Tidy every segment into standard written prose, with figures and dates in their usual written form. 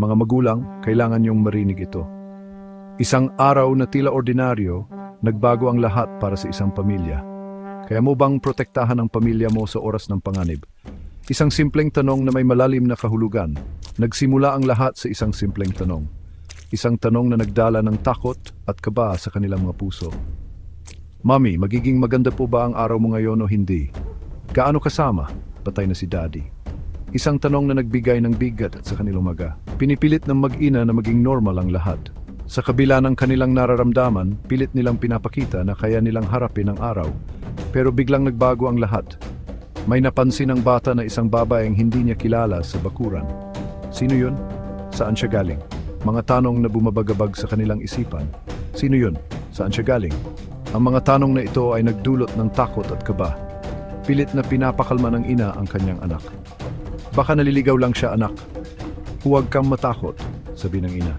Mga magulang, kailangan niyong marinig ito. Isang araw na tila ordinaryo, nagbago ang lahat para sa isang pamilya. Kaya mo bang protektahan ang pamilya mo sa oras ng panganib? Isang simpleng tanong na may malalim na kahulugan. Nagsimula ang lahat sa isang simpleng tanong. Isang tanong na nagdala ng takot at kaba sa kanilang mga puso. Mami, magiging maganda po ba ang araw mo ngayon o hindi? Gaano kasama? Patay na si Daddy. Isang tanong na nagbigay ng bigat sa kanilang umaga. Pinipilit ng mag-ina na maging normal ang lahat. Sa kabila ng kanilang nararamdaman, pilit nilang pinapakita na kaya nilang harapin ang araw. Pero biglang nagbago ang lahat. May napansin ang bata na isang babaeng hindi niya kilala sa bakuran. Sino yun? Saan siya galing? Mga tanong na bumabagabag sa kanilang isipan. Sino yun? Saan siya galing? Ang mga tanong na ito ay nagdulot ng takot at kaba. Pilit na pinapakalma ng ina ang kanyang anak. Baka naliligaw lang siya, anak. Huwag kang matakot, sabi ng ina.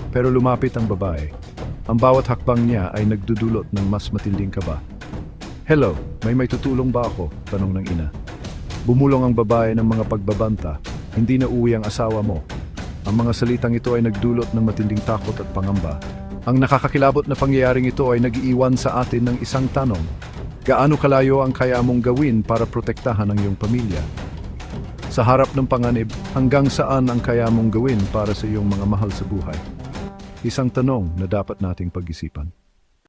Pero lumapit ang babae. Ang bawat hakbang niya ay nagdudulot ng mas matinding kaba. Hello, may tutulong ba ako? Tanong ng ina. Bumulong ang babae ng mga pagbabanta. Hindi na uwi ang asawa mo. Ang mga salitang ito ay nagdulot ng matinding takot at pangamba. Ang nakakakilabot na pangyayaring ito ay nag-iwan sa atin ng isang tanong. Gaano kalayo ang kaya mong gawin para protektahan ang iyong pamilya? Sa harap ng panganib, hanggang saan ang kaya mong gawin para sa iyong mga mahal sa buhay? Isang tanong na dapat nating pag-isipan.